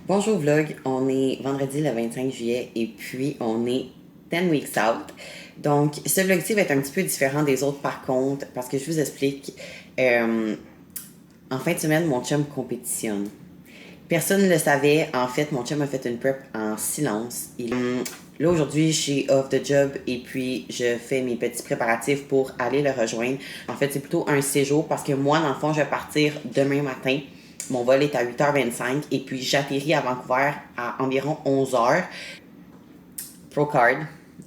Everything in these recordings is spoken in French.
Bonjour vlog, on est vendredi le 25 juillet et puis on est 10 weeks out. Donc ce vlog-ci va être un petit peu différent des autres par contre parce que je vous explique. En fin de semaine, mon chum compétitionne. Personne ne le savait. En fait, mon chum a fait une prep en silence. Là, aujourd'hui, je suis off the job et puis je fais mes petits préparatifs pour aller le rejoindre. En fait, c'est plutôt un séjour parce que moi, dans le fond, je vais partir demain matin. Mon vol est à 8h25 et puis j'atterris à Vancouver à environ 11h. Procard.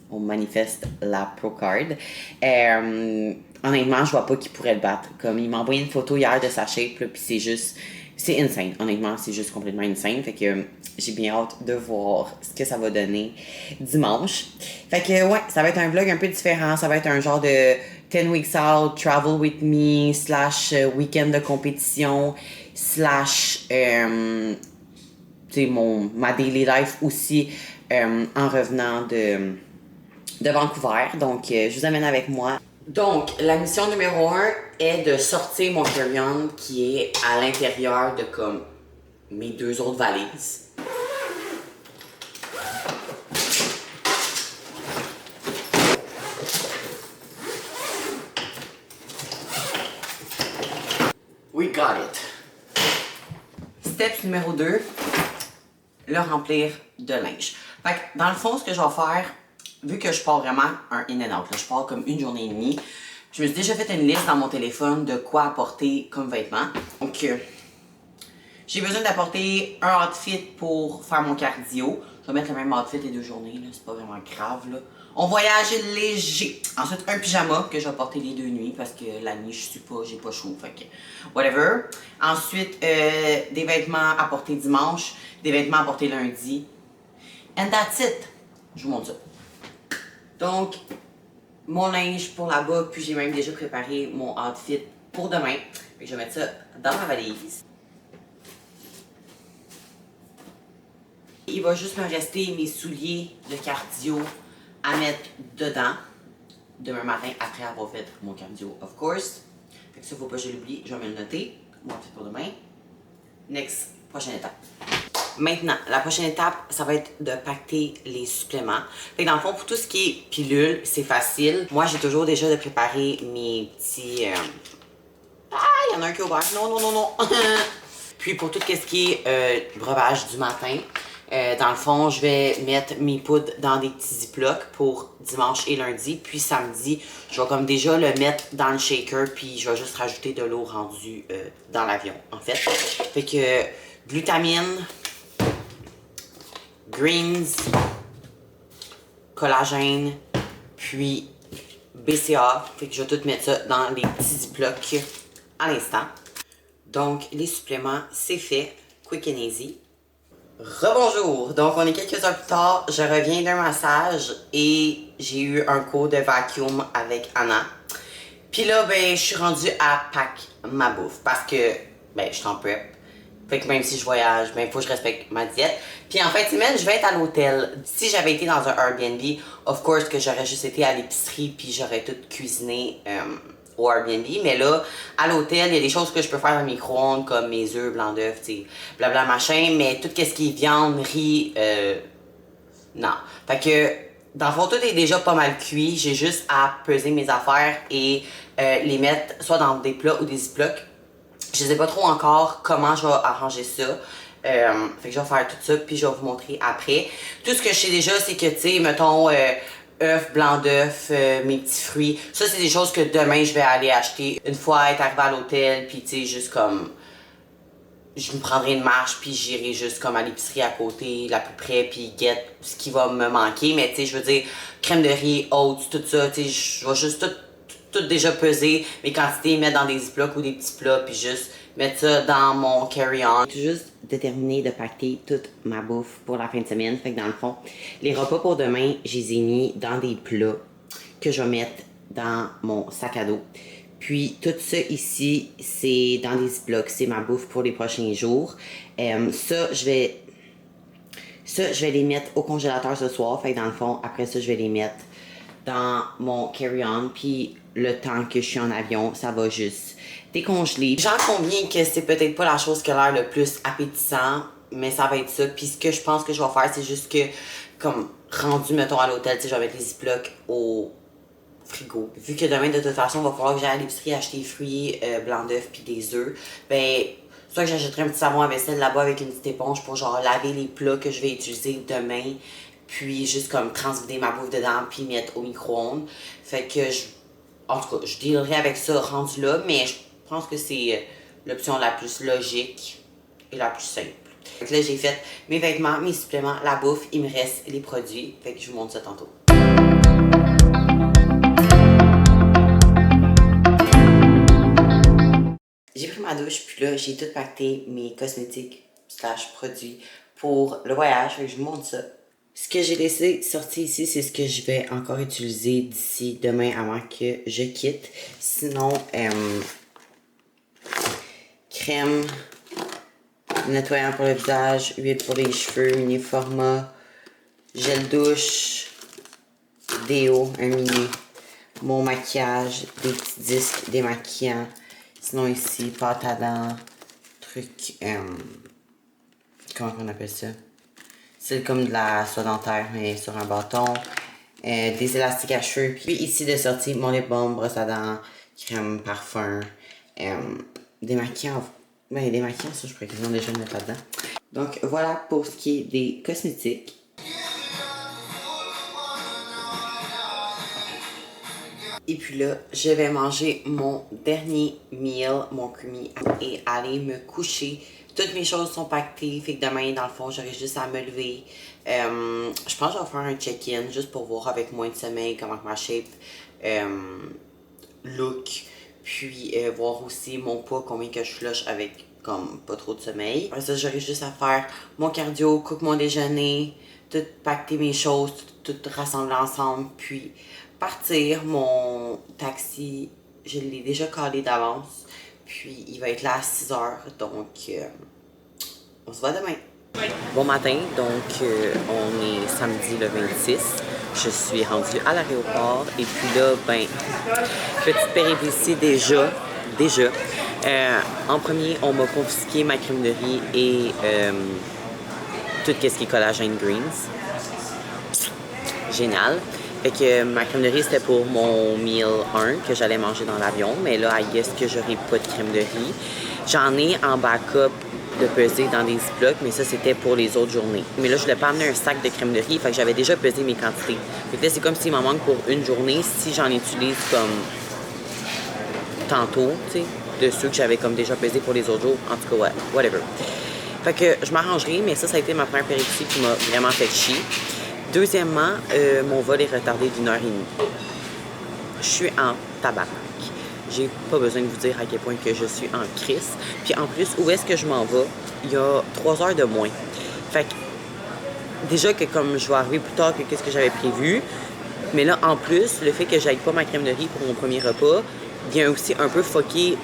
On manifeste la Procard. Honnêtement, je vois pas qui pourrait le battre. Comme il m'a envoyé une photo hier de sa shape, puis c'est juste. C'est insane. Honnêtement, c'est juste complètement insane. Fait que j'ai bien hâte de voir ce que ça va donner dimanche. Fait que ouais, ça va être un vlog un peu différent. Ça va être un genre de 10 weeks out, travel with me, slash week-end de compétition, slash ma daily life aussi en revenant de Vancouver. Donc, je vous amène avec moi. Donc, la mission numéro 1 est de sortir mon carry-on qui est à l'intérieur de comme mes deux autres valises. We got it. Step numéro 2, le remplir de linge. Fait que, dans le fond, ce que je vais faire, vu que je pars vraiment un in and out, là, je pars comme une journée et demie, je me suis déjà fait une liste dans mon téléphone de quoi apporter comme vêtements. Donc, j'ai besoin d'apporter un outfit pour faire mon cardio. Je vais mettre le même outfit les 2 journées, là, c'est pas vraiment grave, là. On voyage léger. Ensuite, un pyjama que je vais porter les 2 nuits parce que la nuit, je suis pas, j'ai pas chaud, fait que whatever. Ensuite, des vêtements à porter dimanche, des vêtements à porter lundi. And that's it. Je vous montre ça. Donc, mon linge pour là-bas, puis j'ai même déjà préparé mon outfit pour demain. Fait que je vais mettre ça dans ma valise. Il va juste me rester mes souliers de cardio à mettre dedans demain matin après avoir fait mon cardio, of course. Fait que ça, faut pas que je l'oublie, je vais me le noter. Mon outfit pour demain. Next, prochaine étape. Maintenant, la prochaine étape, ça va être de pacter les suppléments. Fait que dans le fond, pour tout ce qui est pilule, c'est facile. Moi, j'ai toujours déjà de préparer mes petits... Ah, il y en a un qui est ouvert. Non, non, non, non. Puis pour tout ce qui est breuvage du matin, dans le fond, je vais mettre mes poudres dans des petits ziplocs pour dimanche et lundi. Puis samedi, je vais comme déjà le mettre dans le shaker, puis je vais juste rajouter de l'eau rendue dans l'avion, en fait. Fait que glutamine, greens, collagène, puis BCA. Fait que je vais tout mettre ça dans les petits ziplocs à l'instant. Donc, les suppléments, c'est fait. Quick and easy. Rebonjour! Donc, on est quelques heures plus tard. Je reviens d'un massage et j'ai eu un cours de vacuum avec Anna. Puis là, ben, je suis rendue à pack ma bouffe parce que, ben, je suis en prep. Fait que même si je voyage, ben, il faut que je respecte ma diète. Puis en fin de semaine, je vais être à l'hôtel. Si j'avais été dans un Airbnb, of course que j'aurais juste été à l'épicerie puis j'aurais tout cuisiné au Airbnb. Mais là, à l'hôtel, il y a des choses que je peux faire dans le micro-ondes comme mes œufs, blancs d'œufs, tu sais, blabla machin. Mais tout ce qui est viande, riz, non. Fait que, dans le fond, tout est déjà pas mal cuit. J'ai juste à peser mes affaires et les mettre soit dans des plats ou des ziplocs. Je sais pas trop encore comment je vais arranger ça. Fait que je vais faire tout ça, puis je vais vous montrer après. Tout ce que je sais déjà, c'est que, tu sais, mettons, œufs, blanc d'œufs, mes petits fruits. Ça, c'est des choses que demain, je vais aller acheter une fois être arrivée à l'hôtel, puis tu sais, juste comme... Je me prendrai une marche, puis j'irai juste comme à l'épicerie à côté, la plus près, puis get ce qui va me manquer. Mais tu sais, je veux dire, crème de riz, oats, tout ça, tu sais, je vais juste tout déjà peser mes quantités, mettre dans des ziplocs ou des petits plats, puis juste mettre ça dans mon carry-on. J'ai juste déterminé de pacter toute ma bouffe pour la fin de semaine. Fait que dans le fond, les repas pour demain, je les ai mis dans des plats que je vais mettre dans mon sac à dos. Puis tout ça ici, c'est dans des ziplocs, c'est ma bouffe pour les prochains jours. Ça, je vais les mettre au congélateur ce soir. Fait que dans le fond, après ça, je vais les mettre dans mon carry-on. Puis le temps que je suis en avion, ça va juste décongeler. J'en conviens que c'est peut-être pas la chose qui a l'air le plus appétissant Mais ça va être ça. Puis ce que je pense que je vais faire, c'est juste que, comme rendu, mettons, à l'hôtel, tu sais, je vais mettre les ziplocs au frigo. Vu que demain, de toute façon, il va falloir que j'aille à l'épicerie acheter des fruits, blancs d'œufs puis des œufs, ben, soit que j'achèterai un petit savon à vaisselle là-bas avec une petite éponge pour genre laver les plats que je vais utiliser demain, puis juste comme transvider ma bouffe dedans puis mettre au micro-ondes. Fait que en tout cas, je dealerai avec ça rendu là, mais je pense que c'est l'option la plus logique et la plus simple. Fait que là, j'ai fait mes vêtements, mes suppléments, la bouffe, il me reste les produits. Fait que je vous montre ça tantôt. J'ai pris ma douche, puis là, j'ai tout pacté mes cosmétiques / produits pour le voyage. Fait que je vous montre ça. Ce que j'ai laissé sortir ici, c'est ce que je vais encore utiliser d'ici demain avant que je quitte. Sinon, crème, nettoyant pour le visage, huile pour les cheveux, mini-format, gel douche, déo, un mini, mon maquillage, des petits disques démaquillants. Sinon ici, pâte à dents, truc, comment on appelle ça? C'est comme de la soie dentaire, mais sur un bâton. Des élastiques à cheveux. Puis ici de sortie, mon lip balm, brosse à dents, crème, parfum, démaquillant. Ben, démaquillant, ça je pourrais quasiment déjà le mettre là-dedans. Donc voilà pour ce qui est des cosmétiques. Et puis là, je vais manger mon dernier meal, mon creamy, et aller me coucher. Toutes mes choses sont pactées, fait que demain, dans le fond, j'aurai juste à me lever. Je pense que je vais faire un check-in juste pour voir avec moins de sommeil comment ma shape look. Puis voir aussi mon poids, combien que je flush avec comme pas trop de sommeil. Après ça, j'aurai juste à faire mon cardio, cook mon déjeuner, tout pacter mes choses, tout rassembler ensemble, puis partir. Mon taxi, je l'ai déjà calé d'avance, puis il va être là à 6 h, donc on se voit demain. Bon matin, donc on est samedi le 26, je suis rendue à l'aéroport et puis là, ben, petite péripétie déjà. En premier, on m'a confisqué ma crème de riz et tout ce qui est collagène greens. Génial. Fait que ma crème de riz, c'était pour mon meal 1 que j'allais manger dans l'avion. Mais là, I guess que j'aurai pas de crème de riz. J'en ai en backup de peser dans des ziplocs, mais ça, c'était pour les autres journées. Mais là, je voulais pas amener un sac de crème de riz, fait que j'avais déjà pesé mes quantités. Fait que là, c'est comme s'il m'en manque pour une journée si j'en utilise comme tantôt, tu sais, de ceux que j'avais comme déjà pesé pour les autres jours. En tout cas, ouais, whatever. Fait que je m'arrangerai, mais ça a été ma première péripétie qui m'a vraiment fait chier. Deuxièmement, mon vol est retardé d'1h30. Je suis en tabac. J'ai pas besoin de vous dire à quel point que je suis en crise. Puis en plus, où est-ce que je m'en vais? Il y a 3 heures de moins. Fait que déjà que comme je vais arriver plus tard que ce que j'avais prévu, mais là, en plus, le fait que j'aille pas ma crème de riz pour mon premier repas vient aussi un peu fucker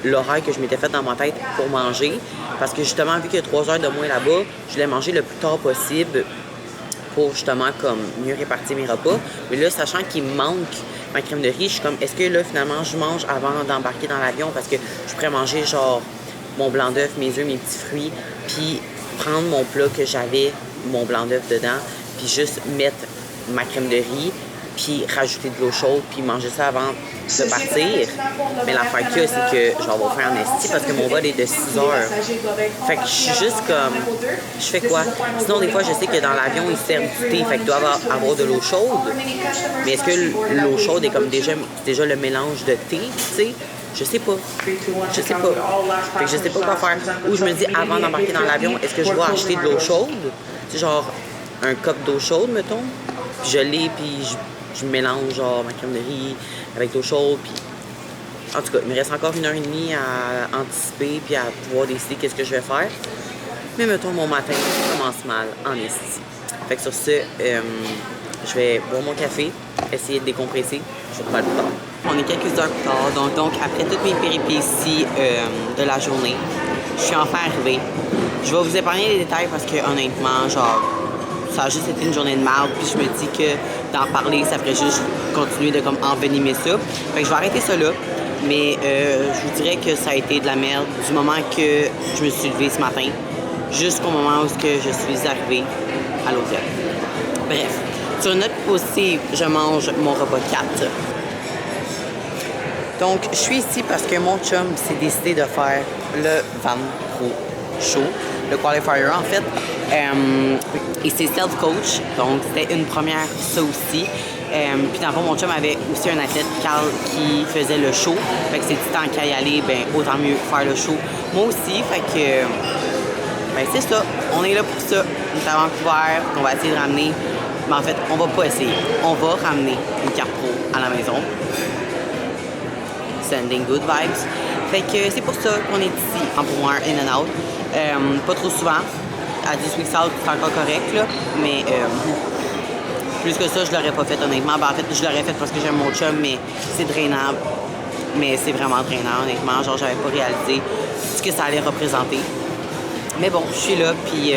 l'horaire que je m'étais fait dans ma tête pour manger. Parce que justement, vu qu'il y a 3 heures de moins là-bas, je voulais manger le plus tard possible pour justement comme mieux répartir mes repas. Mais là, sachant qu'il me manque ma crème de riz, je suis comme, est-ce que là, finalement, je mange avant d'embarquer dans l'avion? Parce que je pourrais manger genre mon blanc d'œuf, mes œufs, mes petits fruits, puis prendre mon plat que j'avais, mon blanc d'œuf dedans, puis juste mettre ma crème de riz, puis rajouter de l'eau chaude, puis manger ça avant de partir. Mais l'affaire qu'il y a, c'est que je vais avoir faim en esti parce que mon vol est de 6 heures. Fait que je suis juste comme, je fais quoi? Sinon, des fois, je sais que dans l'avion, ils servent du thé, fait qu'ils doivent avoir de l'eau chaude. Mais est-ce que l'eau chaude est comme déjà le mélange de thé, tu sais? Je sais pas. Je sais pas. Fait que je sais pas quoi faire. Ou je me dis, avant d'embarquer dans l'avion, est-ce que je vais acheter de l'eau chaude? Tu sais, genre un cup d'eau chaude, mettons. Puis je l'ai, puis je mélange genre ma crème de riz avec de l'eau chaude. Puis en tout cas, il me reste encore 1h30 à anticiper puis à pouvoir décider qu'est-ce que je vais faire. Mais mettons, mon matin commence mal en esti. Fait que sur ce, je vais boire mon café, essayer de décompresser. Je vous reparle plus tard. On est quelques heures plus tard, donc après toutes mes péripéties de la journée, je suis enfin arrivée. Je vais vous épargner les détails parce que honnêtement, genre, ça a juste été une journée de merde, puis je me dis que d'en parler, ça ferait juste continuer de comme envenimer ça. Fait que je vais arrêter ça là, mais je vous dirais que ça a été de la merde du moment que je me suis levée ce matin jusqu'au moment où je suis arrivée à l'hôtel. Bref, sur une note positive, je mange mon repas 4. Donc, je suis ici parce que mon chum s'est décidé de faire le Van Pro Show, le qualifier en fait. Et c'est self-coach, donc c'était une première ça aussi. Puis dans le fond, mon chum avait aussi un athlète, Carl, qui faisait le show. Fait que c'est dit tant qu'à y aller, ben autant mieux faire le show. Moi aussi, fait que ben c'est ça. On est là pour ça. On est à Vancouver, on va essayer de ramener. Mais en fait, on va pas essayer. On va ramener une carte pro à la maison. Sending good vibes. Fait que c'est pour ça qu'on est ici en pour un in and out. Pas trop souvent. À 10 weeks out, c'est encore correct, là. Mais plus que ça, je l'aurais pas fait honnêtement. Ben, en fait, je l'aurais fait parce que j'aime mon chum, mais c'est drainant. Mais c'est vraiment drainant, honnêtement. Genre, j'avais pas réalisé ce que ça allait représenter. Mais bon, je suis là, puis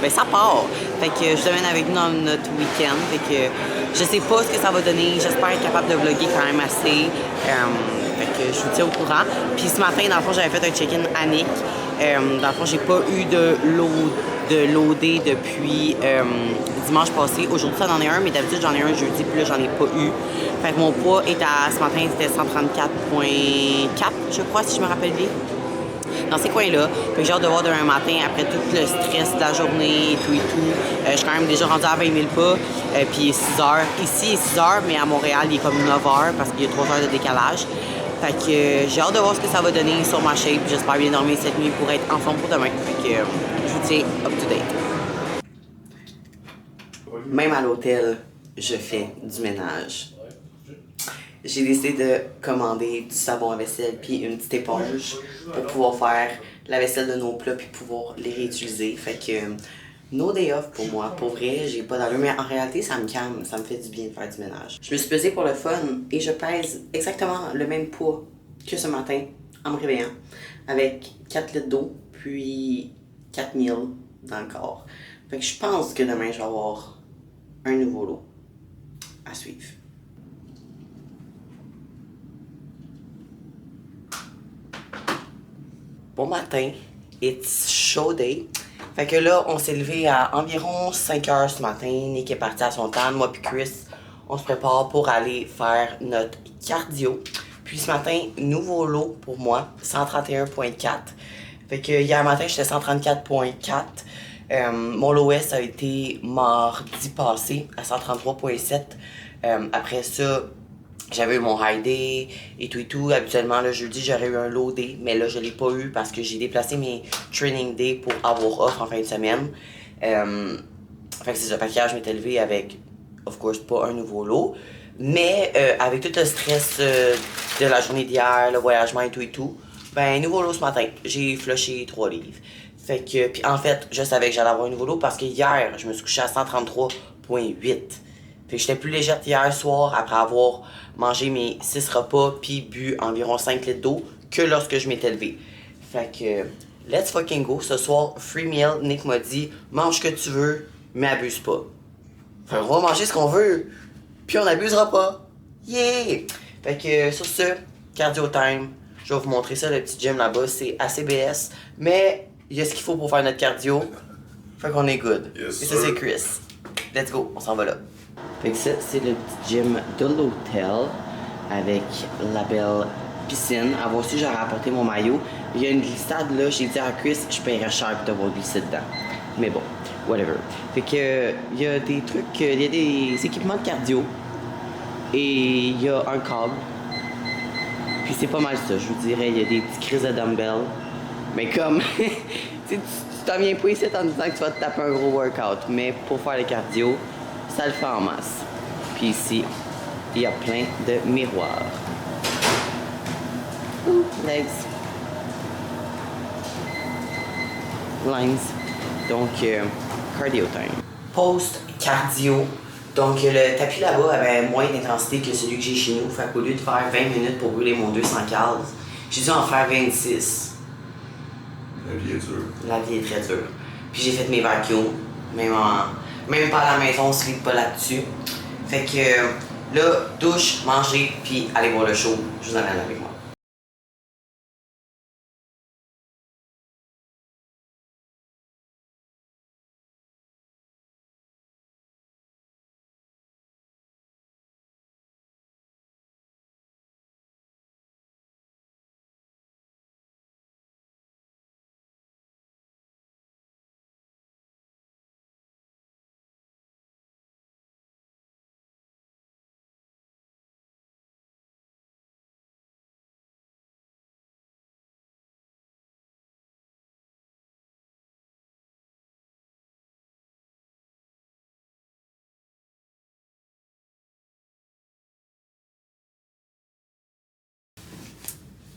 ben ça part. Fait que je te mène avec nous dans notre week-end. Fait que je sais pas ce que ça va donner. J'espère être capable de vlogger quand même assez. Fait que je vous tiens au courant. Puis ce matin, dans le fond, j'avais fait un check-in à Nick. Dans le fond, j'ai pas eu de loader depuis dimanche passé. Aujourd'hui, ça en est un, mais d'habitude, j'en ai un jeudi, puis là, j'en ai pas eu. Fait que mon poids est ce matin, c'était 134,4, je crois, si je me rappelle bien. Dans ces coins-là. Fait que j'ai hâte de voir demain matin, après tout le stress de la journée et tout et tout. Je suis quand même déjà rendue à 20 000 pas. Puis il est 6 heures. Ici, il est 6 heures, mais à Montréal, il est comme 9 heures parce qu'il y a 3 heures de décalage. Fait que j'ai hâte de voir ce que ça va donner sur ma shape. J'espère bien dormir cette nuit pour être en forme pour demain. Fait que je vous tiens up to date. Même à l'hôtel, je fais du ménage. J'ai décidé de commander du savon à vaisselle puis une petite éponge pour pouvoir faire la vaisselle de nos plats puis pouvoir les réutiliser. Fait que no day off pour moi. Pour vrai, j'ai pas d'allure, mais en réalité, ça me calme, ça me fait du bien de faire du ménage. Je me suis pesée pour le fun et je pèse exactement le même poids que ce matin en me réveillant avec 4 litres d'eau puis 4000 dans le corps. Fait que je pense que demain, je vais avoir un nouveau lot à suivre. Bon matin, it's show day. Fait que là, on s'est levé à environ 5 heures ce matin. Nick est parti à son temps. Moi puis Chris, on se prépare pour aller faire notre cardio. Puis ce matin, nouveau lot pour moi, 131,4. Fait que hier matin, j'étais 134,4. Mon low S a été mardi passé à 133,7. Après ça, j'avais eu mon high day et tout. Habituellement, le jeudi, j'aurais eu un low day, mais là, je l'ai pas eu parce que j'ai déplacé mes training days pour avoir off en fin de semaine. Fait que c'est ça. Fait qu'hier, je m'étais levée avec, of course, pas un nouveau lot, mais avec tout le stress de la journée d'hier, le voyagement et tout, ben, nouveau lot ce matin. J'ai flushé 3 livres. Fait que, puis en fait, je savais que j'allais avoir un nouveau lot parce que hier, je me suis couché à 133,8. Fait que j'étais plus légère hier soir après avoir mangé mes 6 repas puis bu environ 5 litres d'eau que lorsque je m'étais levé. Fait que, let's fucking go. Ce soir, free meal. Nick m'a dit, mange ce que tu veux, mais abuse pas. Fait qu'on va manger ce qu'on veut, puis on n'abusera pas. Yeah! Fait que, sur ce, cardio time. Je vais vous montrer ça, le petit gym là-bas. C'est ACBS, mais il y a ce qu'il faut pour faire notre cardio. Fait qu'on est good. Yes, et ça, c'est Chris. Let's go, on s'en va là. Fait que ça, c'est le petit gym de l'hôtel avec la belle piscine. Avant aussi, j'aurais apporté mon maillot. Il y a une glissade là, j'ai dit à Chris, je paierais cher pour devoir glisser dedans. Mais bon, whatever. Fait que, il y a des trucs, il y a des équipements de cardio. Et il y a un câble. Puis c'est pas mal ça, je vous dirais, il y a des petits crises de dumbbells. Mais comme, tu t'en viens pas ici en disant que tu vas te taper un gros workout. Mais pour faire le cardio, ça le fait en masse. Puis ici, il y a plein de miroirs. Ouh, legs. Lines. Donc, cardio time. Post-cardio. Donc, le tapis là-bas avait moins d'intensité que celui que j'ai chez nous. Fait qu'au lieu de faire 20 minutes pour brûler mon 200 calories, j'ai dû en faire 26. La vie est dure. La vie est très dure. Puis j'ai fait mes vacuums. Même pas à la maison, on se lit pas là-dessus. Fait que là, douche, manger, puis aller voir le show. Je vous emmène avec moi.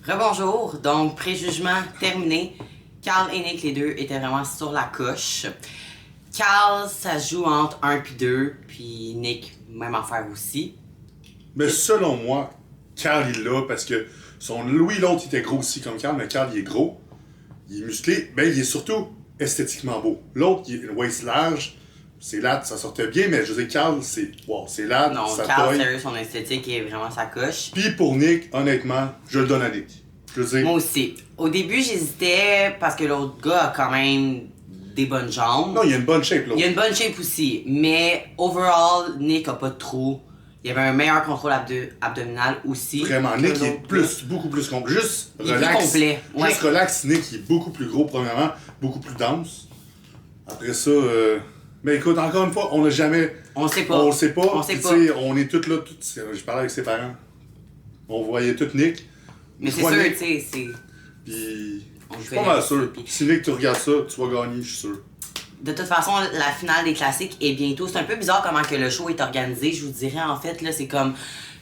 Rebonjour, donc préjugement terminé. Carl et Nick, les deux, étaient vraiment sur la coche. Carl, ça se joue entre 1 puis 2, puis Nick, même affaire aussi. Mais selon moi, Carl il l'a parce que Louis l'autre il était gros aussi comme Carl, mais Carl il est gros, il est musclé, mais il est surtout esthétiquement beau. L'autre il a une waist large, c'est laid, ça sortait bien, mais je veux dire Carl c'est laid, Non, ça Carl, taille. sérieux, son esthétique est vraiment sa coche. Puis pour Nick, honnêtement, je le donne à Nick. Je veux dire, Moi aussi. Au début, j'hésitais parce que l'autre gars a quand même des bonnes jambes. non, il a une bonne shape Il l'autre. a une bonne shape aussi, mais overall, Nick a pas de trou. Il avait un meilleur contrôle abdominal aussi. Vraiment, que Nick il est l'autre gars. beaucoup plus complet. Juste Il est relax. plus complet, ouais. Juste relax, Nick il est beaucoup plus gros premièrement, beaucoup plus dense. Après ça, mais écoute, encore une fois, on n'a jamais. On sait pas. On le sait pas. On sait Puis, pas. tu sais, on est tous là. Je parlais avec ses parents. On voyait tout Nick. Mais Je c'est vois sûr, Nick, tu sais, c'est... Puis. On Je suis jouait pas mal avec ça, sûr. puis- Si Nick, tu regardes ça, tu vas gagner, je suis sûr. De toute façon, la finale des classiques est bientôt. C'est un peu bizarre comment que le show est organisé, je vous dirais. En fait, là, c'est comme...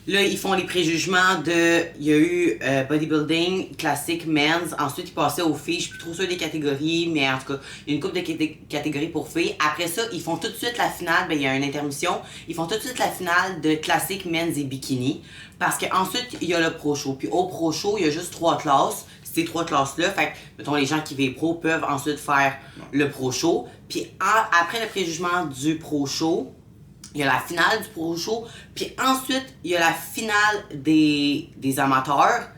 Là, ils font les préjugements de... Il y a eu bodybuilding, classique, men's. Ensuite, ils passaient aux filles. Je suis plus trop sûre des catégories, mais en tout cas, il y a une couple de catégories pour filles. Après ça, ils font tout de suite la finale. Ben, il y a une intermission. Ils font tout de suite la finale de classique, men's et bikini. Parce qu'ensuite, il y a le pro show. Puis au pro show, il y a juste 3 classes. Ces 3 classes-là, fait que, mettons, les gens qui vivent pro peuvent ensuite faire le pro show. Puis après le préjugement du pro show, il y a la finale du pro show. Puis ensuite, il y a la finale des amateurs,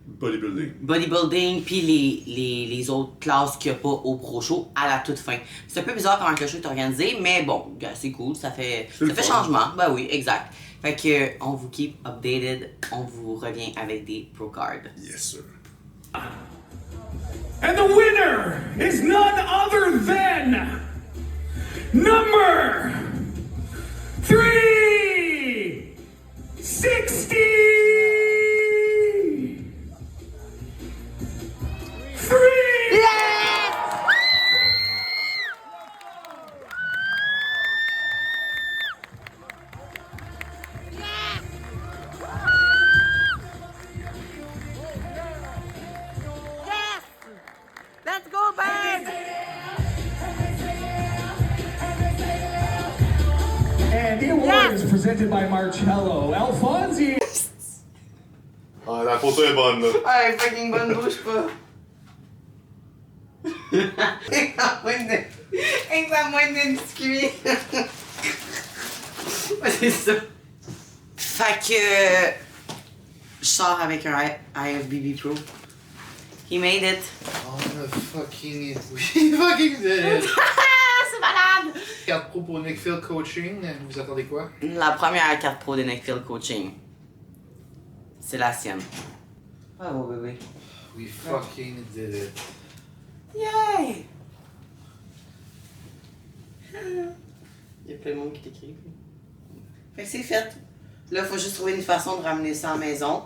Bodybuilding. bodybuilding, puis les autres classes qu'il n'y a pas au pro show à la toute fin. C'est un peu bizarre comment le show est organisé, mais bon, c'est cool, ça fait le fun. changement. Ben oui, exact. Fait que on vous keep updated, on vous revient avec des pro cards. Yes, sir. And the winner is none other than number 360. 3. Let's go, babe! And the award is presented by Marcello Alfonsi. Ah, la photo est bonne, là. Hey, fucking bonne bouche pas. Examen de biscuit. C'est ça. Fait que je sors avec un IFBB Pro. He made it. Oh, le fucking... Oui, fucking did it. C'est malade! Carte pro pour Nickfield Coaching, vous attendez quoi? La première carte pro de Nickfield Coaching. C'est la sienne. Bravo, bébé. We fucking did it. Yay! Il y a plein de monde qui t'écrit. Fait que c'est fait. Là, il faut juste trouver une façon de ramener ça à la maison.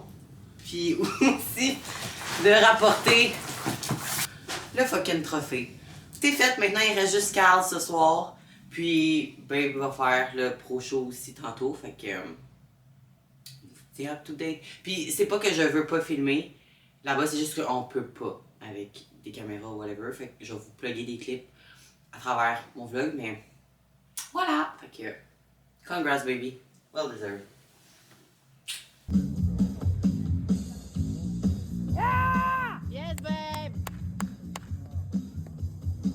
Puis aussi de rapporter le fucking trophée. C'est fait, maintenant il reste juste Carl ce soir. Puis Babe va faire le pro show aussi tantôt. Fait que c'est up to date. Puis c'est pas que je veux pas filmer. Là-bas, c'est juste qu'on peut pas avec des caméras ou whatever. Fait que je vais vous plugger des clips à travers mon vlog. Mais voilà. Fait que congrats baby. Well deserved. Yes, babe.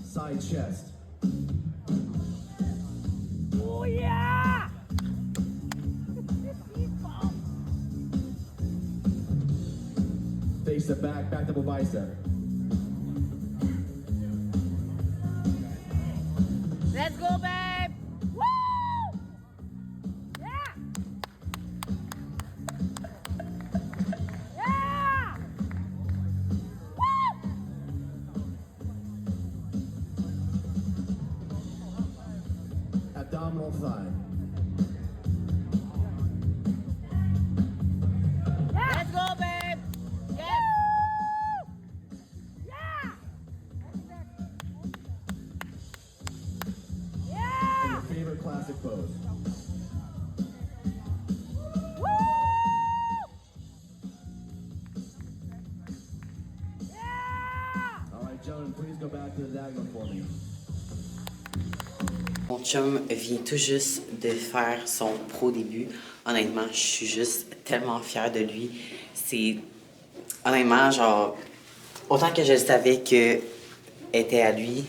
Side chest. Oh, yeah. Face the back, back double bicep. Let's go, babe. Woo! Yeah. Yeah. Woo! Abdominal thigh. Let's go, babe. Yes. Yeah. Yeah. Your favorite classic pose. Woo! Mon chum vient tout juste de faire son pro début. Honnêtement, je suis juste tellement fière de lui. C'est... Honnêtement, genre... Autant que je le savais que était à lui,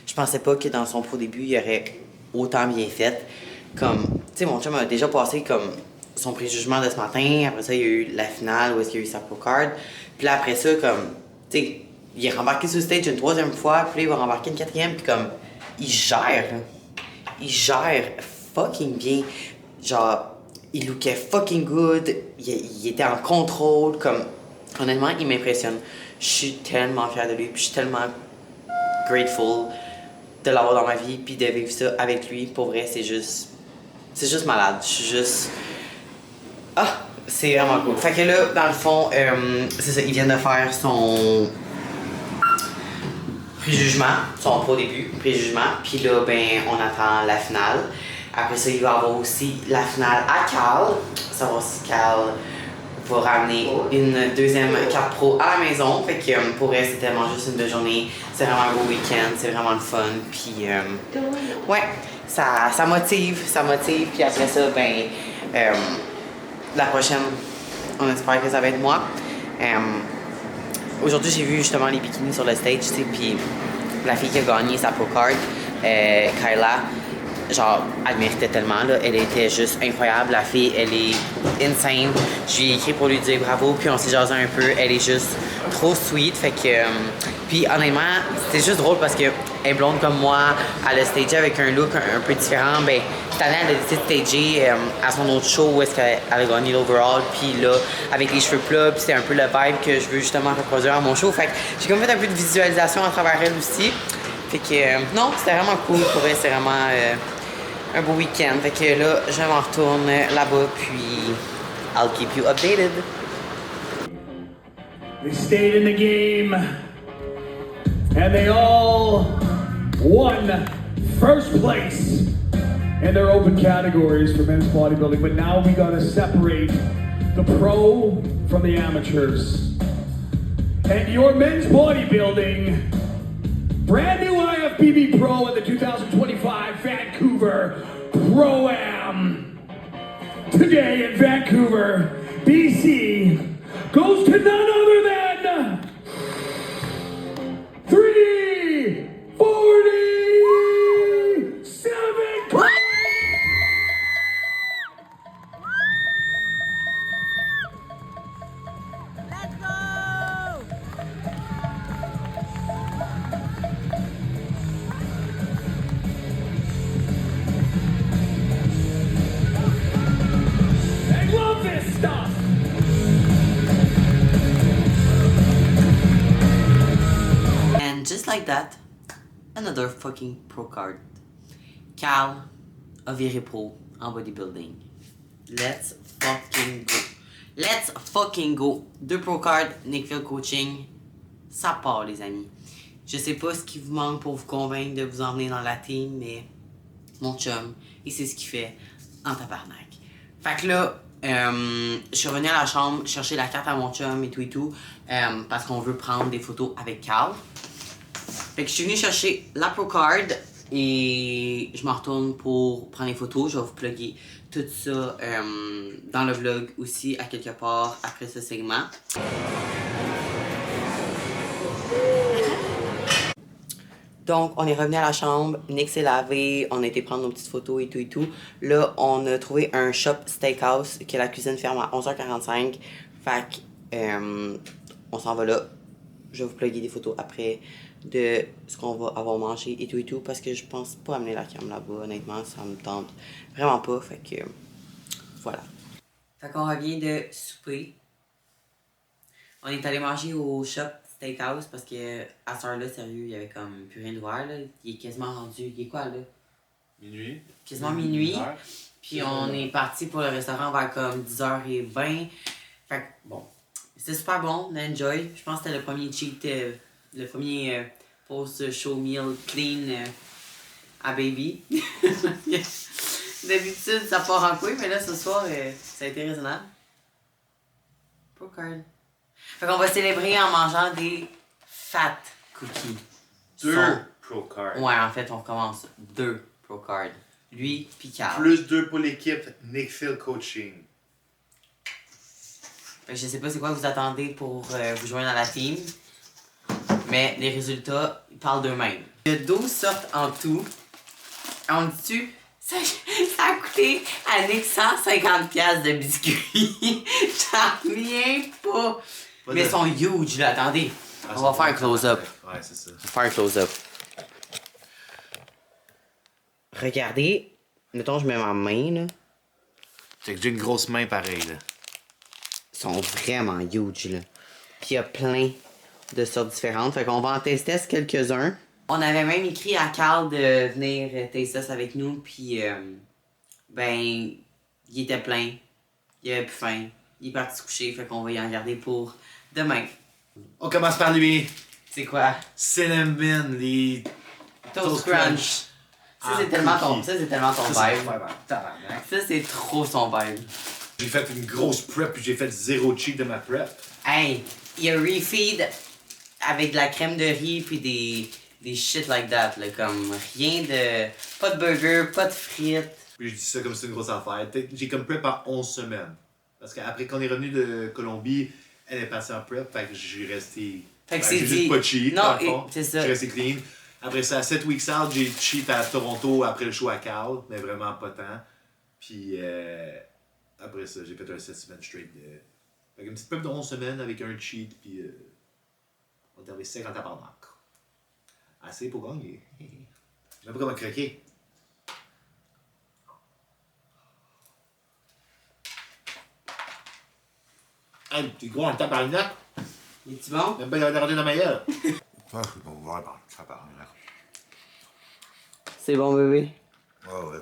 je pensais pas que dans son pro début, il aurait autant bien fait. Comme... Tu sais, mon chum a déjà passé comme son préjugement de ce matin. Après ça, il y a eu la finale où est-ce qu'il y a eu sa pro card. Puis là, après ça, comme... Tu sais, il est rembarqué sur le stage une 3e fois. Puis là, il va rembarquer une 4e. Puis comme... Il gère, là. Il gère fucking bien. Genre, il lookait fucking good. Il était en contrôle. Comme, honnêtement, il m'impressionne. Je suis tellement fière de lui. Puis je suis tellement grateful de l'avoir dans ma vie. Puis de vivre ça avec lui. Pour vrai, c'est juste malade. Je suis juste... Ah! C'est vraiment cool. Fait que là, dans le fond, c'est ça. Il vient de faire son... préjugement, son pro début, préjugement. Puis là, ben, on attend la finale. Après ça, il va y avoir aussi la finale à Cal. Savoir si Cal va ramener une 2e carte pro à la maison. Fait que pour elle, c'est tellement juste une 2 journées. C'est vraiment un beau week-end, c'est vraiment le fun. Puis, ouais, ça motive. Puis après ça, ben, la prochaine, on espère que ça va être moi. Aujourd'hui, j'ai vu justement les bikinis sur le stage, tu sais, puis la fille qui a gagné sa pro card, Kyla, genre, elle méritait tellement, là. Elle était juste incroyable. La fille, elle est insane. Je lui ai écrit pour lui dire bravo, puis on s'est jasé un peu. Elle est juste trop sweet, fait que... puis honnêtement, c'était juste drôle parce que elle est blonde comme moi, elle a stagé avec un look un peu différent. Ben, cette année, elle a décidé de stager à son autre show où est-ce qu'elle a gagné l'overall, puis là, avec les cheveux plats, puis c'était un peu le vibe que je veux justement reproduire à mon show. Fait que j'ai comme fait un peu de visualisation à travers elle aussi. Fait que, non, c'était vraiment cool. Pour elle, c'est vraiment un beau week-end. Fait que là, je m'en retourne là-bas, puis I'll keep you updated. They stayed in the game, and they all won first place in their open categories for men's bodybuilding. But now we gotta separate the pro from the amateurs. And your men's bodybuilding brand new IFBB Pro at the 2025 Vancouver Pro-Am. Today in Vancouver, BC, goes to none other than 347. Let's go! They love this stuff. And just like that, another fucking pro card. Cal a viré pro en bodybuilding. Let's fucking go. Let's fucking go. 2 pro cards, Nickfield Coaching. Ça part, les amis. Je sais pas ce qui vous manque pour vous convaincre de vous emmener dans la team, mais mon chum, il sait ce qu'il fait en tabarnak. Fait que là, je suis revenue à la chambre chercher la carte à mon chum et tout, parce qu'on veut prendre des photos avec Cal. Fait que je suis venue chercher la pro card et je m'en retourne pour prendre les photos. Je vais vous plugger tout ça dans le vlog aussi à quelque part après ce segment. Donc, on est revenu à la chambre, Nick s'est lavé, on a été prendre nos petites photos et tout. Là, on a trouvé un shop steakhouse que la cuisine ferme à 11h45. Fait que, on s'en va là. Je vais vous plugger des photos après de ce qu'on va avoir mangé et tout parce que je pense pas amener la cam là-bas. Honnêtement, ça me tente vraiment pas. Fait que, voilà. Fait qu'on revient de souper. On est allé manger au shop steakhouse parce que à ce heure-là, sérieux, il y avait comme plus rien d'ouvert, là. Il est quasiment rendu. Il est quoi, là? Minuit. Quasiment minuit. Puis on est parti pour le restaurant vers comme 10h20. Fait que, bon, c'était super bon, on a enjoy. Je pense que c'était le premier cheat, le premier post-show meal clean à Baby. D'habitude, ça part en couille, mais là, ce soir, ça a été raisonnable. Pro card. Fait qu'on va célébrer en mangeant des fat cookies. 2 pro cards. Ouais, en fait, on recommence 2 pro cards. Lui, puis Carl. Plus 2 pour l'équipe, Nick Phil coaching. Fait que je sais pas c'est quoi vous attendez pour vous joindre à la team. Mais les résultats, ils parlent d'eux-mêmes. Il y a 12 sortes en tout. On dit-tu, ça a coûté à Nick 150$ de biscuits. J'en reviens pas. Mais ils sont huge là, attendez. On va faire un close-up. Ouais, c'est ça. On va faire un close-up. Regardez. Mettons, je mets ma main là. C'est que j'ai une grosse main pareille, là. Ils sont vraiment huge là. Puis il y a plein de sortes différentes. Fait qu'on va en tester quelques-uns. On avait même écrit à Carl de venir tester ça avec nous. Puis ben, il était plein. Il avait plus faim. Il est parti se coucher. Fait qu'on va y en garder pour demain. On commence par lui. C'est quoi? Cinnamon, les Toast Crunch. Ça, c'est tellement ton, cookie. ça, c'est tellement ton vibe. Tabarnak. Ça, c'est trop son vibe. J'ai fait une grosse prep puis j'ai fait 0 cheat de ma prep. Hey, il y a refeed avec de la crème de riz puis des shit like that, là, comme rien de... Pas de burger, pas de frites. Puis je dis ça comme c'est une grosse affaire. J'ai comme prep en 11 semaines. Parce qu'après qu'on est revenu de Colombie, elle est passée en prep, fait que j'ai resté... Fait que j'ai c'est juste dit... pas cheat, Non, dans le fond. c'est ça. J'ai resté clean. Après ça, 7 weeks out, j'ai cheat à Toronto après le show à Carl, mais vraiment pas tant. Puis après ça, j'ai fait un 7 semaines straight de... Fait une petite prep de 11 semaines avec un cheat, puis on est arrivé 50 à part d'encre. Assez pour gagner. Je sais pas comment craquer. Hey, t'es gros en tabarnak! Es-tu bon? Même pas de regarder dans ma gueule! Ah, c'est bon, vraiment, tabarnak. C'est bon, bébé. Ouais, ouais.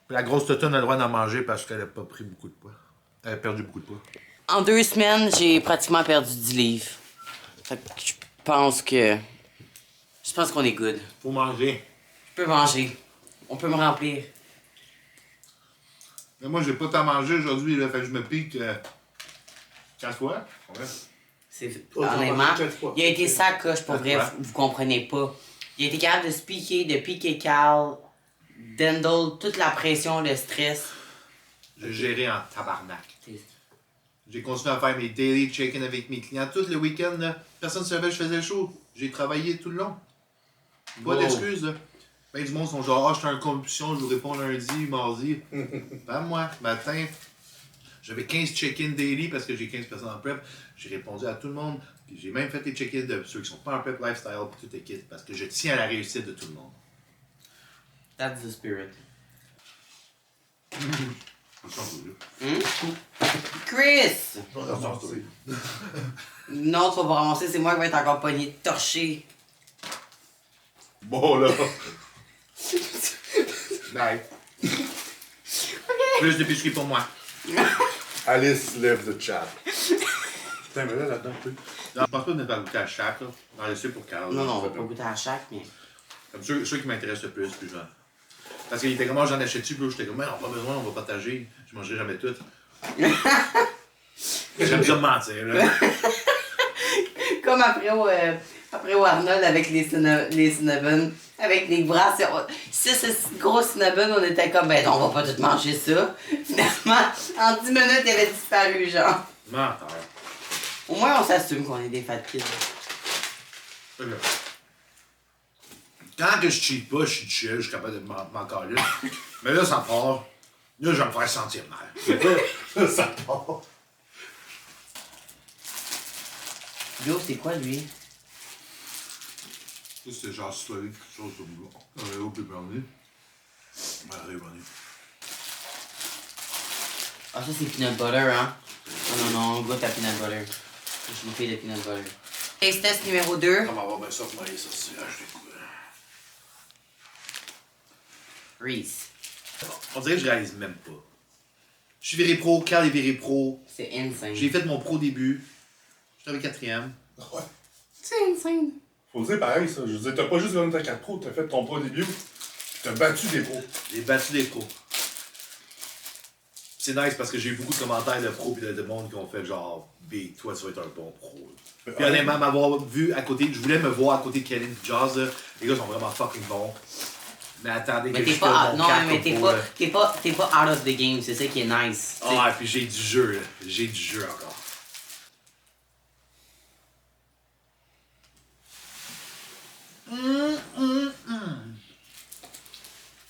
La grosse totonne a le droit d'en manger parce qu'elle a pas pris beaucoup de poids. Elle a perdu beaucoup de poids. En 2 semaines, j'ai pratiquement perdu 10 livres. Fait que je pense que... Je pense qu'on est good. Faut manger. Je peux manger. On peut me remplir. Mais moi, j'ai pas tant mangé aujourd'hui, là, fait que je me pique 4 fois. Ouais. C'est Oh, j'en honnêtement, mange 4 fois. il a été sacoche pour vrai, Ouais. vous comprenez pas. Il a été capable de se piquer, de piquer Carl, d'handle toute la pression, le stress. J'ai géré en tabarnak. C'est- J'ai continué à faire mes daily check-in avec mes clients. Tout le week-end, là, personne ne savait que je faisais le show. J'ai travaillé tout le long. Pas Wow. d'excuses, là. Ben, du monde sont genre, ah, je suis en compétition, je vous réponds lundi, mardi. Ben, moi, matin, j'avais 15 check-in daily parce que j'ai 15 personnes en prep. J'ai répondu à tout le monde. Puis j'ai même fait des check-in de ceux qui sont pas en prep lifestyle pour toute l'équipe parce que je tiens à la réussite de tout le monde. That's the spirit. Chris! Non, tu vas pas ramasser, c'est moi qui vais être encore pogné torché. Bon, là. Bye. Plus de biscuits pour moi. Alice lève the chat. Putain, mais là-dedans, tu sais. Non, je pense pas ne pas goûter à chaque, là. On va laisser pour Carl. Non, non, on va pas goûter à chaque, mais... Comme ceux qui m'intéressent le plus, puis genre. Parce qu'il était comme, moi, j'en achète-tu, puis là, j'étais comme, mais on n'a pas besoin, on va partager. Je mangerai jamais tout. J'aime ça me mentir, là. Comme après au Arnold avec les Cinnabon, avec les bras, si c'est gros Cinnabon, on était comme, ben on va pas tout manger ça. Finalement, en 10 minutes, il avait disparu, genre. Menteur. Au moins, on s'assume qu'on est des fat kids. Quand que je cheat pas, je suis chill, je suis capable de m'en caler. Mais là, ça part. Là, je vais me faire sentir mal. Ça part. Yo, c'est quoi, lui? Ça, c'est genre slurry, quelque chose comme ça. Un au pepperoni. Allez, bonne. Ah, ça, c'est peanut butter, hein? Non, non, non, on goûte à peanut butter. Je suis une fille de peanut butter. Taste test numéro 2. On va avoir bien ça pour aller sortir. Je t'écoute. Reese. On dirait que je réalise même pas. Je suis viré pro, Carl est viré pro. C'est insane. J'ai fait mon pro début. J'étais avec 4e. Ouais. C'est insane. Faut dire pareil, ça. Je veux dire, t'as pas juste gagné ta 4 pros, t'as fait ton pro début, puis t'as battu des pros. J'ai battu des pros. c'est nice parce que j'ai eu beaucoup de commentaires de pros et de monde qui ont fait genre, B, toi, tu vas être un bon pro. Puis honnêtement, m'avoir vu à côté, je voulais me voir à côté de Kellen et Jazz, là. Les gars sont vraiment fucking bons. Mais attendez, Mais que t'es je pas, fais mon non, carte mais au t'es pro, pas, là. t'es pas out of the game, c'est ça qui est nice. t'sais. Ah, puis j'ai du jeu, là. J'ai du jeu encore.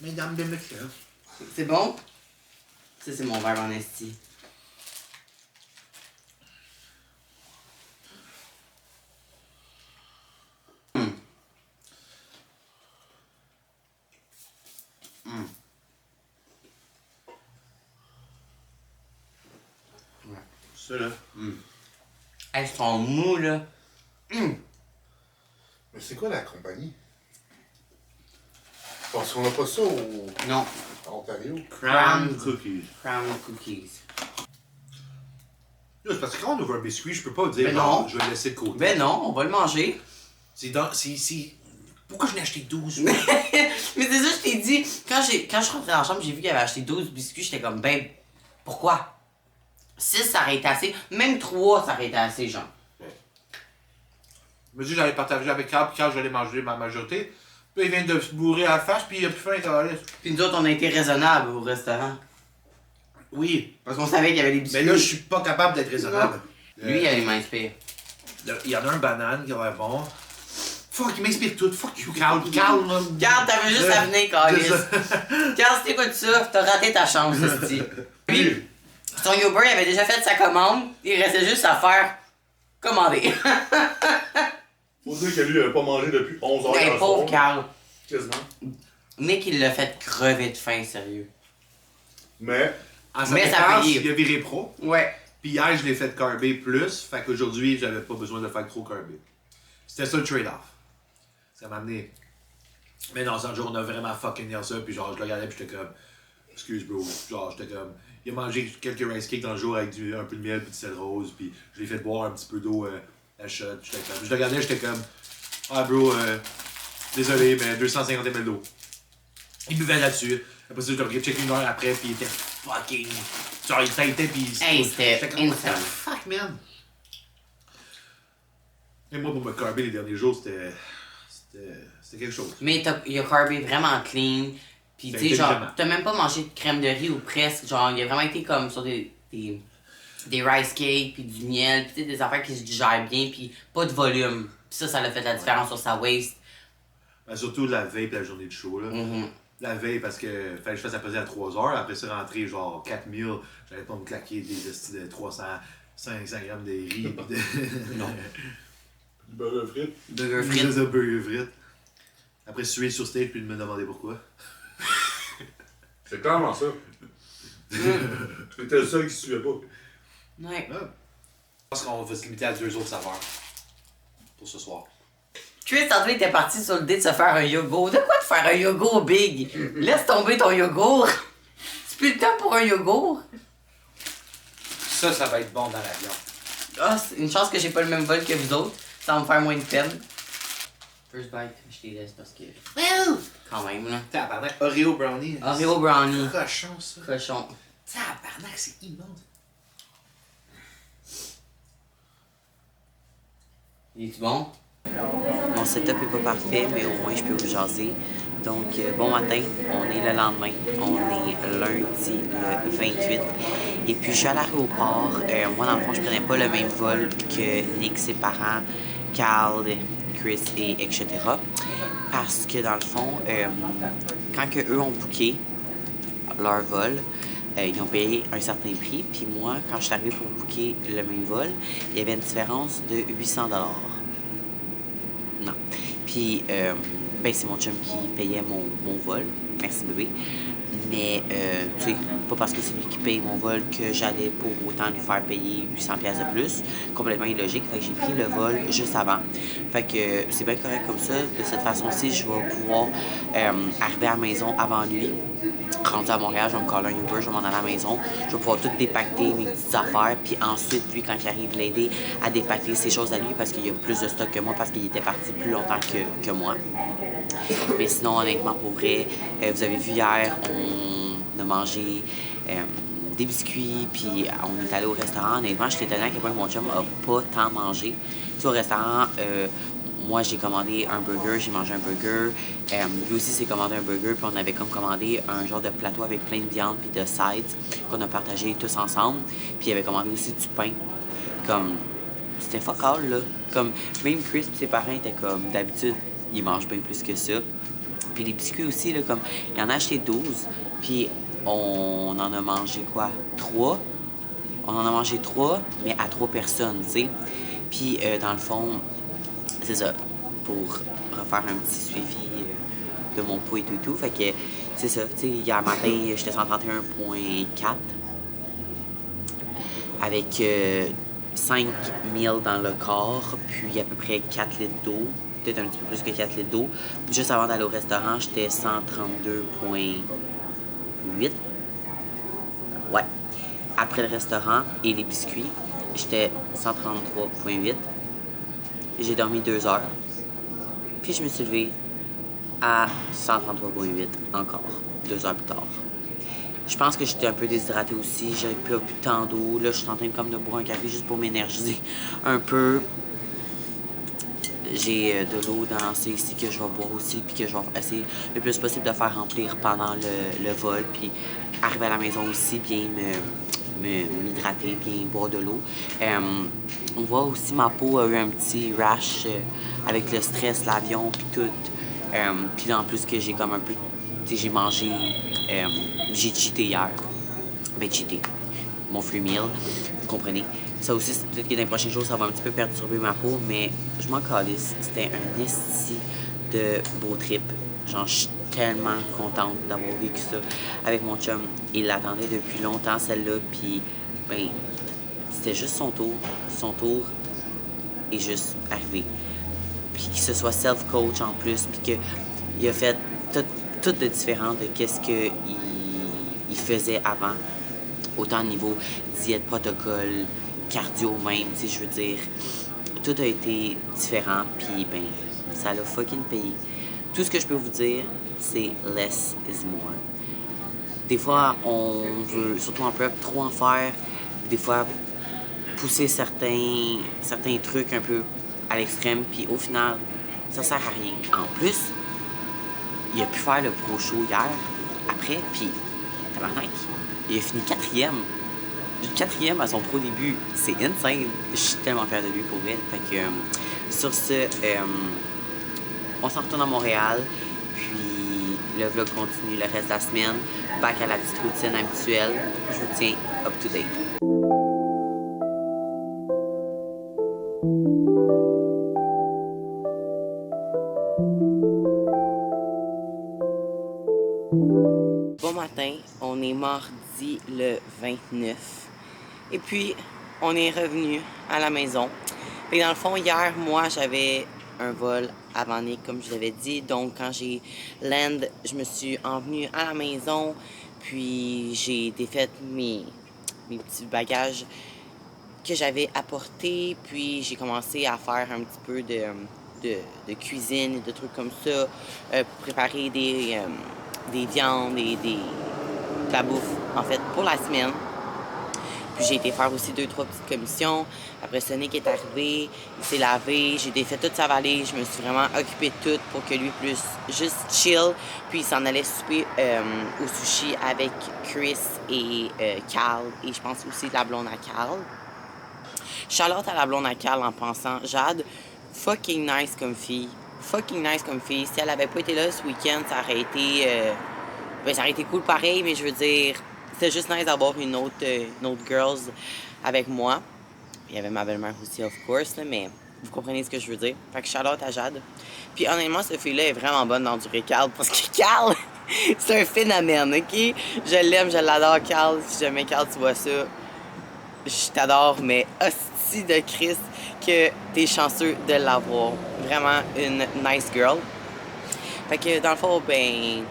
Mesdames et messieurs. C'est bon? Ça, c'est mon verre en esti. Ça, là. Elles sont mous, là. Mais c'est quoi la compagnie? Parce qu'on n'a pas ça Non. à Ontario. Crown Cookies. Crown Cookies. Là, c'est parce que quand on ouvre un biscuit, je peux pas dire, Mais genre, non. je vais le laisser de côté. Ben non, on va le manger. C'est dans. Pourquoi je n'ai acheté 12? Mais c'est ça, je t'ai dit. Quand je suis rentrée dans la chambre, j'ai vu qu'il avait acheté 12 biscuits. J'étais comme, ben, pourquoi? 6, ça aurait été assez. Même 3, ça aurait été assez, genre. Je me dis, j'allais partager avec Carl, puis Carl, j'allais manger ma majorité. Puis il vient de se bourrer à la face, puis il a plus faim, ça allait. Puis nous autres, on a été raisonnables au restaurant. Oui. Parce qu'on savait qu'il y avait des biscuits. Mais là, je suis pas capable d'être raisonnable. Lui, il allait m'inspirer. Il y en a un banane qui a l'air bon. Fuck, il m'inspire tout. Fuck you, Carl. Carl, là. Carl, t'avais juste à venir, Carlis. Carl, si t'écoutes ça, t'as raté ta chance, ceci. Puis, son Uber, il avait déjà fait sa commande. Il restait juste à faire commander. Faut dire que lui, il avait pas mangé depuis 11 heures. Hey, dans pauvre le soir. Carl. Quasiment. Nick, il l'a fait crever de faim, sérieux. Mais, Mais ça a payé. Il a viré pro. Ouais. Puis hier, je l'ai fait carber plus. Fait qu'aujourd'hui, j'avais pas besoin de faire trop carber. C'était ça le trade-off. Ça m'a amené. Mais dans un jour, on a vraiment fucking nail ça. Puis genre, je le regardais, puis j'étais comme. Excuse, bro. Genre, j'étais comme. Il a mangé quelques rice cakes dans le jour avec un peu de miel puis du sel rose. Puis je l'ai fait boire un petit peu d'eau à shot. J'étais comme. Je le regardais, j'étais comme. Ah, bro, désolé, mais 250 ml d'eau. Il buvait là-dessus. Après ça, je l'ai checké 1 heure après, puis il était fucking. Genre, il têtait, puis il. Hey, c'était J'étais comme, what the insane. fuck, man? Et moi, pour me carber les derniers jours, c'était quelque chose. Mais il a carbé vraiment clean. Puis, tu sais, genre, Intelligemment. t'as même pas mangé de crème de riz ou presque. Genre, il a vraiment été comme sur des rice cakes, puis du miel, puis tu sais, des affaires qui se digèrent bien, puis pas de volume. Puis ça a fait la différence sur sa waist. Ben, surtout la veille et la journée de show, là. La veille, parce que fallait que je fasse la pesée à 3 heures. Après ça, rentrer genre 4000, j'allais pas me claquer des estis de 300, 500 grammes de riz. Pis de... Non. du burger frites. Burger Juste frites. de burger frites. Après, suer sur stage puis me demander pourquoi. C'est clairement ça. C'était le seul qui se suivait pas. Ouais. Je pense qu'on va se limiter à 2 autres saveurs pour ce soir. Chris, tantôt, il était parti sur le dé de se faire un yogourt. De quoi te faire un yogourt big? Laisse tomber ton yogourt. C'est plus le temps pour un yogourt. Ça va être bon dans l'avion. Ah, c'est une chance que j'ai pas le même vol que vous autres. Ça va me faire moins de peine. First bite, je les laisse parce que... Quand même, là. Tabarnak, Oreo brownie. Oreo brownie. Cochon, ça. Cochon. Tabarnak, c'est immonde. Il est bon? Mon setup est pas parfait, mais au moins je peux vous jaser. Donc, bon matin, on est le lendemain. On est lundi, le 28. Et puis, je suis à l'aéroport. Moi, dans le fond, je prenais pas le même vol que Nick, ses parents, Carl, Chris et etc. Parce que, dans le fond, quand que eux ont booké leur vol, ils ont payé un certain prix. Puis moi, quand je suis arrivé pour booker le même vol, il y avait une différence de 800 $. Non. Puis, ben, c'est mon chum qui payait mon vol. Merci, bébé. Mais, tu sais, pas parce que c'est lui qui paye mon vol que j'allais pour autant lui faire payer 800$ de plus. Complètement illogique. Fait que j'ai pris le vol juste avant. Fait que c'est bien correct comme ça. De cette façon-ci, je vais pouvoir arriver à la maison avant lui. Rendu à Montréal, je vais me coller un Uber, je vais m'en aller à la maison. Je vais pouvoir tout dépacter mes petites affaires. Puis ensuite, lui, quand il arrive, l'aider à dépacter ses choses à lui parce qu'il y a plus de stock que moi parce qu'il était parti plus longtemps que moi. Mais sinon, honnêtement, pour vrai, vous avez vu hier, on a mangé des biscuits, puis on est allé au restaurant. Honnêtement, j'étais étonnée à quel point mon chum a pas tant mangé. Tu sais, au restaurant, moi, j'ai commandé un burger, j'ai mangé un burger. Lui aussi s'est commandé un burger, puis on avait comme commandé un genre de plateau avec plein de viande puis de sides qu'on a partagé tous ensemble. Puis il avait commandé aussi du pain. Comme, c'était fuck all, là. Comme, même Chris et ses parents étaient comme, d'habitude, ils mangent bien plus que ça. Puis les biscuits aussi, là, comme, il en a acheté 12, puis on en a mangé quoi? 3? On en a mangé 3, mais à 3 personnes, tu sais. Puis dans le fond, c'est ça, pour refaire un petit suivi de mon poids et tout. Fait que, c'est ça, tu sais, hier matin, j'étais 131,4 avec 5 meals dans le corps, puis à peu près 4 litres d'eau, peut-être un petit peu plus que 4 litres d'eau. Juste avant d'aller au restaurant, j'étais 132,8. Ouais. Après le restaurant et les biscuits, j'étais 133,8. J'ai dormi 2 heures. Puis je me suis levé à 133,8 encore, 2 heures plus tard. Je pense que j'étais un peu déshydratée aussi. J'avais pas bu tant d'eau. Là, je suis en train comme de boire un café juste pour m'énergiser un peu. J'ai de l'eau dans ça ici que je vais boire aussi, puis que je vais essayer le plus possible de faire remplir pendant le vol, puis arriver à la maison aussi, bien m'hydrater, bien boire de l'eau. On voit aussi ma peau a eu un petit rash avec le stress, l'avion, puis tout. Puis en plus que j'ai comme un peu, tu sais, j'ai mangé, j'ai cheaté hier. Ben cheaté, mon free meal, vous comprenez. Ça aussi, peut-être que dans les prochains jours, ça va un petit peu perturber ma peau, mais je m'en calisse. C'était un esti de beau trip. Genre, je suis tellement contente d'avoir vécu ça avec mon chum. Il l'attendait depuis longtemps, celle-là, puis ben, c'était juste son tour. Son tour est juste arrivé. Puis qu'il se soit self-coach en plus, puis qu'il a fait tout de différent de qu'est-ce qu'il faisait avant. Autant au niveau diète, protocole, cardio même, tu sais, je veux dire, tout a été différent, puis ben, ça l'a fucking payé. Tout ce que je peux vous dire, c'est less is more. Des fois, on veut, surtout en prep, trop en faire, des fois, pousser certains trucs un peu à l'extrême, puis au final, ça sert à rien. En plus, il a pu faire le pro show hier, après, puis tabarnak, il a fini 4e. 4e à son pro début, c'est insane. Je suis tellement fière de lui pour elle. Fait que sur ce, on s'en retourne à Montréal. Puis le vlog continue le reste de la semaine. Back à la petite routine habituelle. Je vous tiens up to date. Bon matin, on est mardi le 29. Et puis, on est revenu à la maison. Et dans le fond, hier, moi, j'avais un vol avant Nick, comme je l'avais dit. Donc, quand j'ai land, je me suis envenue à la maison. Puis, j'ai défait mes petits bagages que j'avais apportés. Puis, j'ai commencé à faire un petit peu de cuisine et de trucs comme ça. Préparer des viandes et de la bouffe, en fait, pour la semaine. Puis j'ai été faire aussi 2-3 petites commissions. Après, Sonic est arrivé, il s'est lavé, j'ai défait toute sa valise, je me suis vraiment occupée de tout pour que lui puisse juste chill. Puis il s'en allait souper au sushi avec Chris et Cal, et je pense aussi la blonde à Cal. Charlotte à la blonde à Cal en pensant, Jade, fucking nice comme fille. Fucking nice comme fille. Si elle avait pas été là ce week-end, ça aurait été cool pareil, mais je veux dire, c'était juste nice d'avoir une autre girls avec moi. Il y avait ma belle-mère aussi, of course, là, mais vous comprenez ce que je veux dire. Fait que shout-out à Jade. Puis honnêtement, cette fille-là est vraiment bonne d'endurer Cal, parce que Cal, c'est un phénomène, OK? Je l'aime, je l'adore, Cal. Si jamais, Cal, tu vois ça, je t'adore, mais hostie de Christ que t'es chanceux de l'avoir. Vraiment une nice girl. Fait que dans le fond, ben,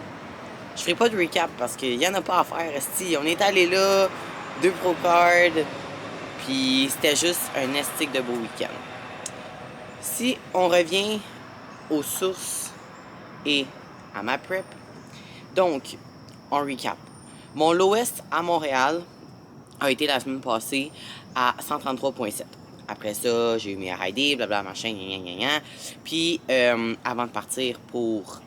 je ferai pas de recap parce qu'il y en a pas à faire. Esti. On est allé là, 2 pro cards, puis c'était juste un estique de beau week-end. Si on revient aux sources et à ma prep, donc, on recap. Mon lowest à Montréal, a été la semaine passée à 133,7. Après ça, j'ai eu mes high day, blabla, machin, gna gna gna. Puis, avant de partir pour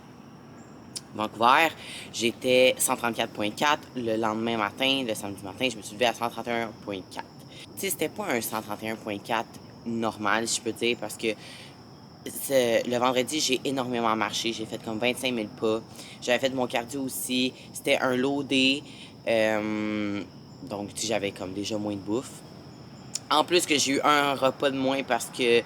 Vancouver, j'étais 134,4. Le lendemain matin, le samedi matin, je me suis levé à 131,4. Tu sais, c'était pas un 131,4 normal, si je peux dire, parce que le vendredi, j'ai énormément marché. J'ai fait comme 25 000 pas. J'avais fait mon cardio aussi. C'était un loadé. Donc, j'avais comme déjà moins de bouffe. En plus que j'ai eu un repas de moins parce que...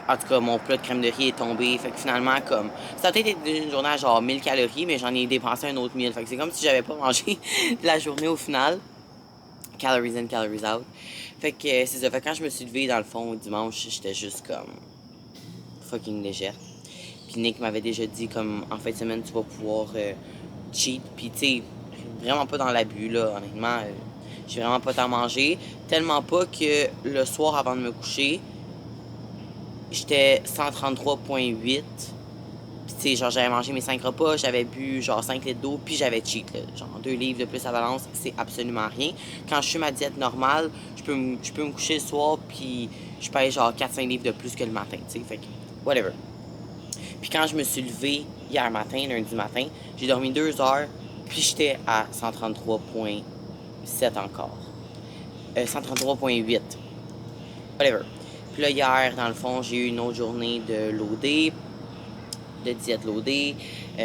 en tout cas, mon plat de crème de riz est tombé. Fait que finalement, comme... Ça a peut-être été une journée à genre 1000 calories, mais j'en ai dépensé un autre 1000. Fait que c'est comme si j'avais pas mangé de la journée au final. Calories in, calories out. Fait que c'est ça. Fait que quand je me suis levée, dans le fond, dimanche, j'étais juste comme... fucking légère. Puis Nick m'avait déjà dit, comme, en fin de semaine, tu vas pouvoir cheat. Puis tu sais, vraiment pas dans l'abus, là, honnêtement. J'ai vraiment pas tant mangé. Tellement pas que le soir, avant de me coucher, j'étais 133,8. Puis tu sais, genre, j'avais mangé mes 5 repas, j'avais bu genre 5 litres d'eau, puis j'avais cheat, là. Genre 2 livres de plus à balance, c'est absolument rien. Quand je suis ma diète normale, je peux me coucher le soir, puis je paye genre 4-5 livres de plus que le matin, tu sais. Fait que, whatever. Puis quand je me suis levée hier matin, lundi matin, j'ai dormi 2 heures, puis j'étais à 133,7 encore. 133,8. Whatever. Puis là, hier, dans le fond, j'ai eu une autre journée de loadé, de diète loadée.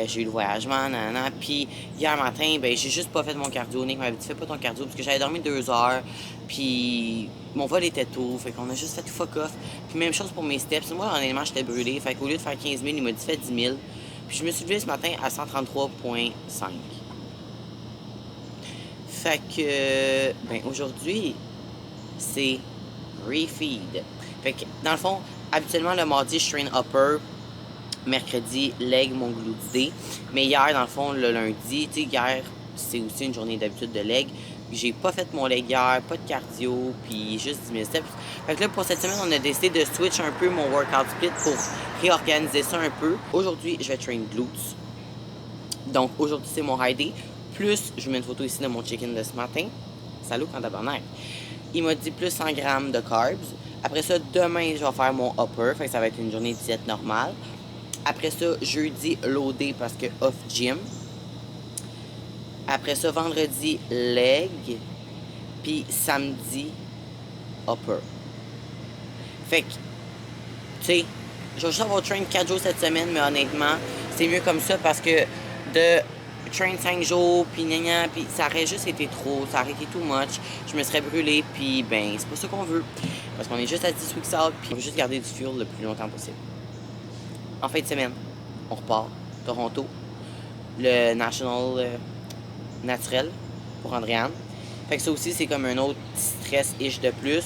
J'ai eu le voyagement, nanana. Puis hier matin, ben j'ai juste pas fait mon cardio. Nick m'avait dit, fais pas ton cardio, parce que j'avais dormi 2 heures. Puis mon vol était tôt, fait qu'on a juste fait fuck off. Puis même chose pour mes steps. Moi, honnêtement, j'étais brûlé. Fait qu'au lieu de faire 15 000, il m'a dit, fais 10 000. Puis je me suis levé ce matin à 133,5. Fait que, ben aujourd'hui, c'est refeed. Fait que, dans le fond, habituellement, le mardi, je train upper. Mercredi, leg, mon glute day. Mais hier, dans le fond, le lundi, tu sais, hier, c'est aussi une journée d'habitude de leg. J'ai pas fait mon leg hier, pas de cardio, puis juste 10 000 steps. Fait que là, pour cette semaine, on a décidé de switch un peu mon workout split pour réorganiser ça un peu. Aujourd'hui, je vais train glutes. Donc, aujourd'hui, c'est mon high day. Plus, je mets une photo ici de mon chicken de ce matin. Salut, quand d'abonner. Il m'a dit plus 100 grammes de carbs. Après ça, demain, je vais faire mon upper. Fait que ça va être une journée de diète normale. Après ça, jeudi, loadé parce que off gym. Après ça, vendredi, leg. Puis samedi, upper. Fait que, tu sais, je vais juste avoir train 4 jours cette semaine, mais honnêtement, c'est mieux comme ça parce que de train 5 jours, puis gna puis ça aurait juste été trop, ça aurait été too much. Je me serais brûlé, puis ben, c'est pas ça qu'on veut. Parce qu'on est juste à 10 weeks out, puis on veut juste garder du fuel le plus longtemps possible. En fin de semaine, on repart. Toronto. Le National naturel pour Andréane. Fait que ça aussi, c'est comme un autre stress-ish de plus.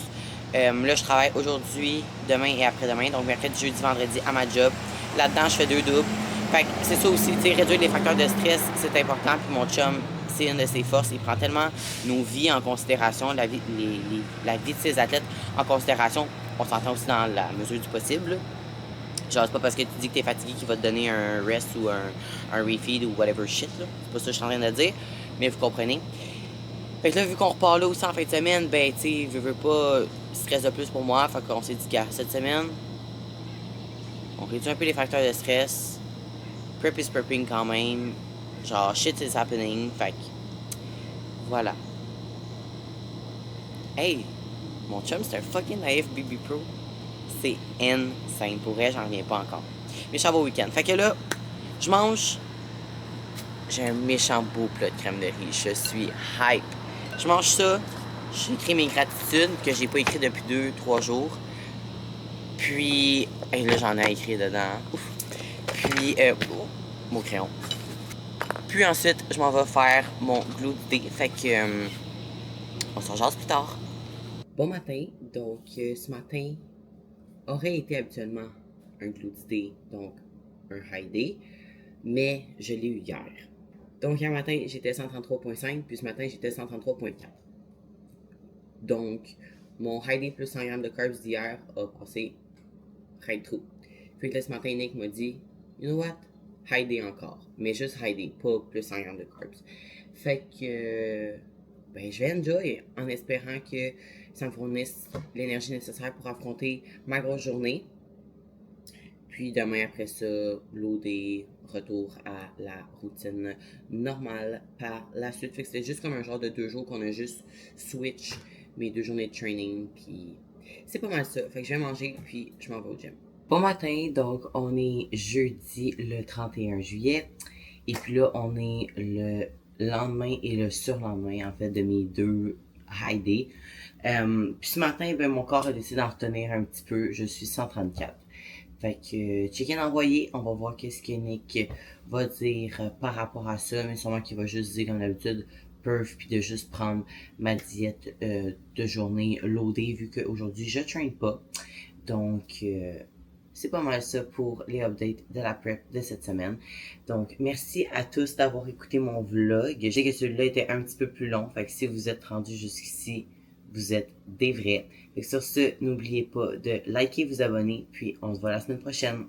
Là, je travaille aujourd'hui, demain et après-demain. Donc, mercredi, jeudi, vendredi à ma job. Là-dedans, je fais 2 doubles. Fait que c'est ça aussi, tu sais, réduire les facteurs de stress, c'est important. Puis mon chum, c'est une de ses forces. Il prend tellement nos vies en considération, la vie de ses athlètes en considération. On s'entend aussi dans la mesure du possible. Genre, c'est pas parce que tu dis que t'es fatigué qu'il va te donner un rest ou un refeed ou whatever shit, là. C'est pas ça que je suis en train de dire, mais vous comprenez. Fait que là, vu qu'on repart là aussi en fin de semaine, ben, tu sais, je veux pas stress de plus pour moi. Fait qu'on s'est dit, gars, cette semaine, on réduit un peu les facteurs de stress. Prep is prepping quand même. Genre, shit is happening. Fait que, voilà. Hey, mon chum, c'est un fucking naïf BB Pro. C'est insane. Pour vrai, j'en reviens pas encore. Méchant beau week-end. Fait que là, je mange. J'ai un méchant beau plat de crème de riz. Je suis hype. Je mange ça. J'écris mes gratitudes que j'ai pas écrit depuis 2-3 jours. Puis, hey, là, j'en ai écrit dedans. Ouf. Puis, mon crayon. Puis ensuite, je m'en vais faire mon glute day. Fait que, on s'en jase plus tard. Bon matin. Donc, ce matin aurait été habituellement un glute day, donc un high day, mais je l'ai eu hier. Donc, hier matin, j'étais 133,5, puis ce matin, j'étais 133,4. Donc, mon high day plus 100 grammes de carbs d'hier a passé right through. Puis là, ce matin, Nick m'a dit, you know what? High day encore. Mais juste high day, pas plus 100 grammes de carbs. Fait que, ben, je vais enjoy en espérant que ça me fournisse l'énergie nécessaire pour affronter ma grosse journée. Puis demain après ça, loader, retour à la routine normale par la suite. Fait que c'était juste comme un genre de 2 jours qu'on a juste switch mes 2 journées de training. Puis c'est pas mal ça. Fait que je vais manger, puis je m'en vais au gym. Bon matin, donc on est jeudi le 31 juillet. Et puis là, on est le lendemain et le surlendemain, en fait, de mes 2 high days. Puis ce matin, ben, mon corps a décidé d'en retenir un petit peu. Je suis 134. Fait que check-in envoyé, on va voir qu'est-ce que Nick va dire par rapport à ça, mais sûrement qu'il va juste dire comme d'habitude perf puis de juste prendre ma diète de journée loadée vu qu'aujourd'hui je traîne pas. Donc c'est pas mal ça pour les updates de la prep de cette semaine. Donc merci à tous d'avoir écouté mon vlog. Je sais que celui-là était un petit peu plus long, fait que si vous êtes rendus jusqu'ici, vous êtes des vrais. Fait que sur ce, n'oubliez pas de liker, vous abonner, puis on se voit la semaine prochaine.